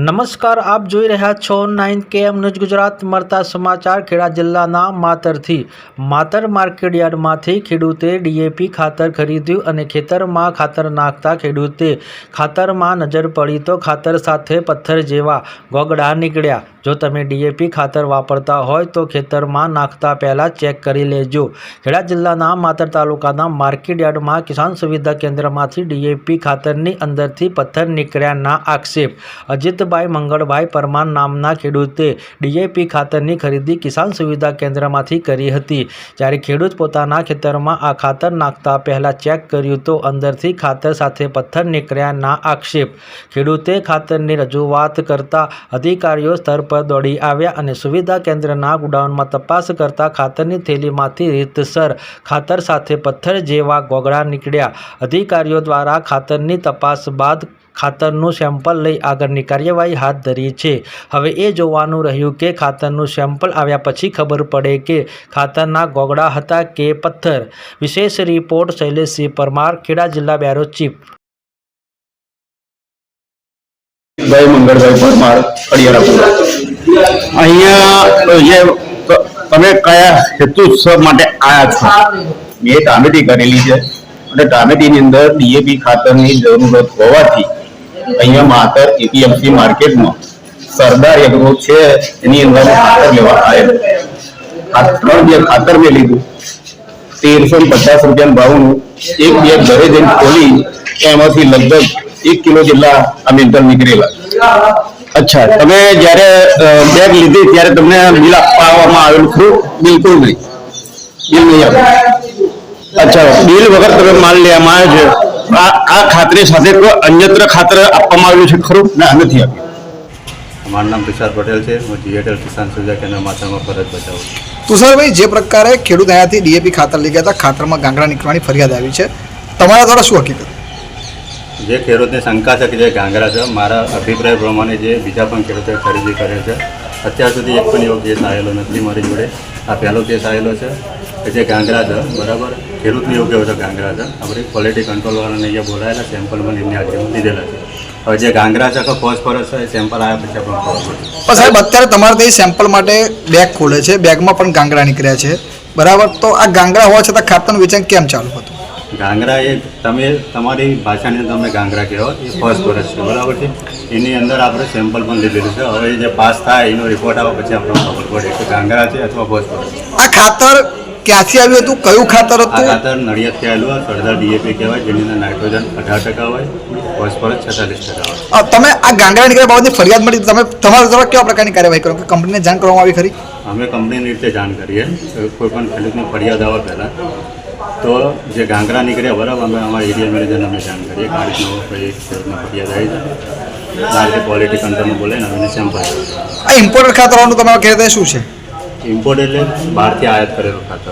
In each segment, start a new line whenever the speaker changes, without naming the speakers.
નમસ્કાર, આપ જોઈ રહ્યા છો 9KM ન્યૂઝ ગુજરાત. મળતા સમાચાર ખેડા જિલ્લાના માતરથી. માતર માર્કેટયાર્ડમાંથી ખેડૂતે ડીએપી ખાતર ખરીદ્યું અને ખેતરમાં ખાતર નાખતા ખેડૂતે ખાતરમાં નજર પડી તો ખાતર સાથે પથ્થર જેવા ગોગડા નીકળ્યા. જો તમે ડીએપી ખાતર વાપરતા હોય તો ખેતરમાં નાખતા પહેલાં ચેક કરી લેજો. ખેડા જિલ્લાના માતર તાલુકાના માર્કેટયાર્ડમાં કિસાન સુવિધા કેન્દ્રમાંથી ડીએપી ખાતરની અંદરથી પથ્થર નીકળ્યાના આક્ષેપ. અજીતભાઈ મંગળભાઈ પરમાર નામના ખેડૂતે ડીએપી ખાતરની ખરીદી કિસાન સુવિધા કેન્દ્રમાંથી કરી હતી. જ્યારે ખેડૂત પોતાના ખેતરમાં આ ખાતર નાખતા પહેલાં ચેક કર્યું તો અંદરથી ખાતર સાથે પથ્થર નીકળ્યાના આક્ષેપ. ખેડૂતે ખાતરની રજૂઆત કરતા અધિકારીઓ સ્થળ પર દોડી આવ્યા અને સુવિધા કેન્દ્રના ગોડાઉનમાં તપાસ કરતા ખાતરની થેલીમાંથી રીતસર ખાતર સાથે પથ્થર જેવા ગોગડા નીકળ્યા. અધિકારીઓ દ્વારા ખાતરની તપાસ બાદ ખાતરનું સેમ્પલ લઈ આગળની કાર્યવાહી હાથ ધરી છે. હવે એ જોવાનું રહ્યું કે ખાતરનું સેમ્પલ આવ્યા પછી ખબર પડે કે ખાતરના ગોગડા હતા કે પથ્થર. વિશેષ રિપોર્ટ શૈલેષસિંહ પરમાર, ખેડા જિલ્લા બ્યુરો ચીફ.
ભાઈ મંગળભાઈ પરમાર, અડિયારા. અહીંયા જે તમે કયા હેતુસર માટે આવ્યા છો? મેં ટામેટી કરેલી છે અને ટામેટીની અંદર ડીએપી ખાતરની જરૂરત હોવાથી અહીંયા માતર એપીએમસી માર્કેટમાં સરદાર એગ્રો છે એની અંદર ખાતર લેવા આવેલ. ખાતર મેં લીધું 1350 રૂપિયાના ભાવનું. એક બેગ ઘરે જઈને ખોલી એમાંથી લગભગ 1 કિલો જેટલા આ મેન્ટલ નીકળેલા. અચ્છા, તમે જયારે બેગ લીધી ત્યારે તમને બિલ આપવામાં આવેલું ખરું? બિલકુલ નહીં, બિલ નહીં આપ્યું. અચ્છા, બિલ વગર તમે માલ લેવામાં આવે છે. આ ખાતરની સાથે કોઈ અન્યત્ર ખાતર આપવામાં આવેલું છે ખરું? ના, નથી આપ્યું.
મારું નામ તુષાર પટેલ છે. હું જીએટએલ કિસાન સુવિધા કેન્દ્ર માતરમાં ફરજ બજાવું છું.
તુષારભાઈ, જે પ્રકારે ખેડૂત અહીંયાથી ડીએપી ખાતર લઈ ગયા હતા, ખાતરમાં ગાંગડા નીકળવાની ફરિયાદ આવી છે, તમારા દ્વારા શું હકીકત?
જે ખેડૂતને શંકા છે કે જે ગાંગડા છે, મારા અભિપ્રાય પ્રમાણે જે બીજા પણ ખેડૂતોએ ખરીદી કરે છે, અત્યાર સુધી એક પણ એવો કેસ આવેલો નથી મારી જોડે. આ પહેલો કેસ આવેલો છે કે જે ગાંગડા છે, બરાબર, ખેડૂતને એવું કહેવું છે ગાંગડા છે. આપણે ક્વોલિટી કંટ્રોલવાળાને અહીંયા બોલાયેલા, સેમ્પલ પણ એમની હાજરીમાં લીધેલા છે. હવે જે ગાંગડા છે કે ફોસ્ફરસ છે, સેમ્પલ આવ્યા પછી આપણે ખબર પડે.
પણ સાહેબ, અત્યારે તમારે ત્યાં સેમ્પલ માટે બેગ ખોલે છે, બેગમાં પણ ગાંગડા નીકળ્યા છે, બરાબર, તો આ ગાંગડા હોવા છતાં ખાતરનું વેચાણ કેમ ચાલુ હતું?
ગાંગડા એ તમે તમારી ભાષાની અંદર તમે ગાંગડા કહેવો, એ ફોસ્ફરસ છે, બરાબર છે. એની અંદર આપણે સેમ્પલ પણ લીધેલું છે. હવે જે પાસ થાય એનો રિપોર્ટ આવે પછી આપણે ખબર પડે કે ગાંગડા છે અથવા ફોસ્ફરસ.
આ ખાતર ક્યાંથી આવ્યું હતું? કયું ખાતર
આ
હતું?
ખાતર નડિયાદથી આવેલું સરદાર ડીએપી કહેવાય, જેની અંદર નાઇટ્રોજન 18% હોય, ફોસ્ફરસ 46% હોય.
તમે આ ગાંગડા નીકળ્યા બાબતની ફરિયાદ મળી, તમે તમારા દ્વારા કેવા પ્રકારની કાર્યવાહી કરો? કે કંપનીને જાણ કરવામાં આવી ખરી?
અમે કંપનીની રીતે જાણ કરીએ. કોઈ પણ ખેડૂતની ફરિયાદ આવે પહેલાં તો જે ગાંગડા નીકળ્યા, બરાબર, અમે અમારા એરિયા મેનેજરને અમે જાણ કરીએ કે આ રીતનો કોઈ ખેડૂતની ફરિયાદ આવી છે, આ રીતે ક્વોલિટી કંટ્રોલમાં બોલે ને અમે સેમ્પલ.
આ ઇમ્પોર્ટેડ ખાતરવાનું તમારા કહેતા શું છે?
ઇમ્પોર્ટ એટલે બહારથી આયાત કરેલું ખાતર.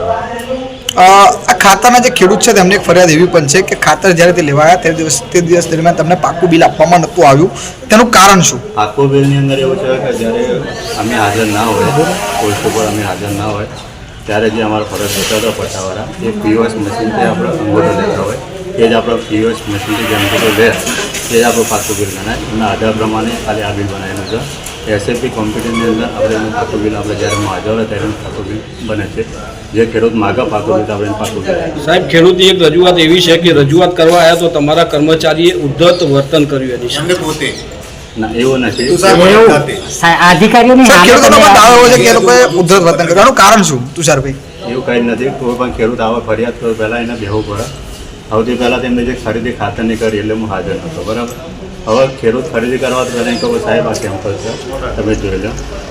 આ ખાતરના જે ખેડૂત છે તેમને એક ફરિયાદ એવી પણ છે કે ખાતર જ્યારે તે લેવાયા તે દિવસ દરમિયાન તમને પાકું બિલ આપવામાં નહોતું આવ્યું, તેનું કારણ શું?
પાકું બિલની અંદર એવું છે કે જ્યારે અમે હાજર ના હોય, પોસ્ટ ઉપર અમે હાજર ના હોય ત્યારે જે અમારો ફરજ હોતા હતો પટાવાળા, એ પીઓએસ મશીનથી આપણે અંગૂઠો લેતા હોય, એ જ આપણો પીઓએસ મશીનથી જે અંગૂઠો લે એ જ આપણું પાકું બિલ ગણાય. એના આધાર પ્રમાણે ખાલી આ બિલ બનાવેલું છે. એસએપી કોમ્પ્યુટરની અંદર આપણે એનું પાકું બિલ આપણે જ્યારે હાજર હોય ત્યારે એનું પાકું બિલ બને છે. જે ખેડૂત માગે પાકું બિલ આપણે એનું પાકું બિલ.
સાહેબ, ખેડૂતની એક રજૂઆત એવી છે કે રજૂઆત કરવા આવ્યા તો તમારા કર્મચારીએ ઉદ્ધત વર્તન કર્યું એની પોતે.
ના, એવું નથી.
અધિકારીઓની દાવો છે કે એ લોકોએ ઉદ્ધત વર્તન કર્યું, એનું કારણ શું તુષારભાઈ?
એવું કંઈ જ નથી. કોઈ પણ ખેડૂત આવે ફરિયાદ કરો પહેલાં એને બેહવું પડે. સૌથી પહેલાં તેમને જે ખરીદી ખાતરની કરી એટલે હું હાજર નહોતો, બરાબર. હવે ખેડૂત ખરીદી કરવા તો પહેલાં કહું સાહેબ આ સેમ્પલ છે, તમે જોઈ લો,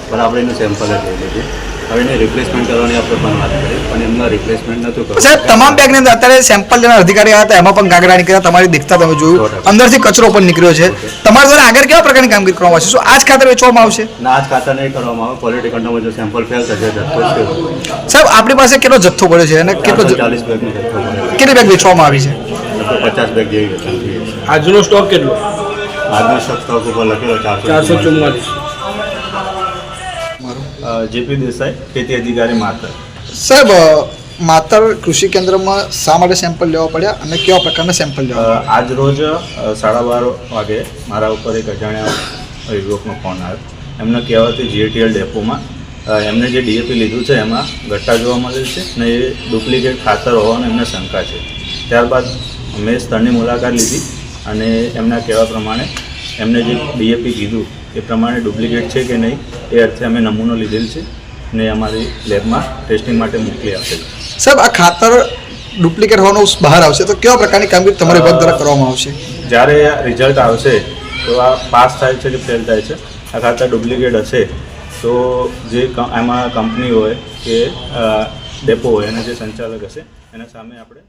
પણ આપણે એનું સેમ્પલ જ લઈ લીધું. હવે એને રિપ્લેસમેન્ટ કરવાની આપણે પણ વાત કરી, પણ એમના રિપ્લેસમેન્ટ નહોતું કરવું.
સાહેબ, તમામ બેગની અંદર અત્યારે સેમ્પલ લેનાર અધિકારી આવ્યા હતા, એમાં પણ ગાંગડા નીકળ્યા, તમારી દેખતા તમે જોયું, અંદરથી કચરો પણ નીકળ્યો છે. તમારા દ્વારા આગળ કેવા પ્રકારની કામગીરી કરવામાં આવશે? શું આ જ ખાતર વેચવામાં આવશે?
ના, આ જ ખાતર નહીં કરવામાં આવે. ક્વોલિટી કંટ્રોલમાં જો સેમ્પલ ફેલ થશે જથ્થો છે.
સાહેબ, આપણી પાસે કેટલો જથ્થો પડ્યો છે અને કેટલો
40 બેગનો જથ્થો પડે.
કેટલી બેગ વેચવામાં આવી છે?
50 બેગ જેવી વેચાણ.
આજનો સ્ટોક કેટલો?
આજનો સ્ટોક ઉપર લખેલો
444.
જેપી દેસાઈ, ખેતી અધિકારી માતર.
સાહેબ, માતર કૃષિ કેન્દ્રમાં શા માટે સેમ્પલ લેવા પડ્યા અને કેવા પ્રકારના સેમ્પલ લેવા?
આજ રોજ 12:30 વાગે મારા ઉપર એક અજાણ્યા યુવકનો ફોન આવ્યો. એમના કહેવાથી જીએટીએલ ડેપોમાં એમને જે ડીએપી લીધું છે એમાં ઘટ્ટા જોવા મળેલ છે અને એ ડુપ્લિકેટ ખાતર હોવાની એમને શંકા છે. ત્યારબાદ મેં સ્થળની મુલાકાત લીધી અને એમના કહેવા પ્રમાણે એમને જે ડીએપી કીધું એ પ્રમાણે ડુપ્લિકેટ છે કે નહીં એ અર્થે અમે નમૂનો લીધેલ છે ને અમારી લેબમાં ટેસ્ટિંગ માટે મોકલી આપેલ.
સાહેબ, આ ખાતર ડુપ્લિકેટ હોવાનું બહાર આવશે તો કેવા પ્રકારની કામગીરી તમારી વિભાગ દ્વારા કરવામાં આવશે?
જ્યારે રિઝલ્ટ આવશે તો આ પાસ થાય છે કે ફેલ થાય છે. આ ખાતર ડુપ્લિકેટ હશે તો જે એમાં કંપની હોય કે ડેપો હોય એના જે સંચાલક હશે એના સામે આપણે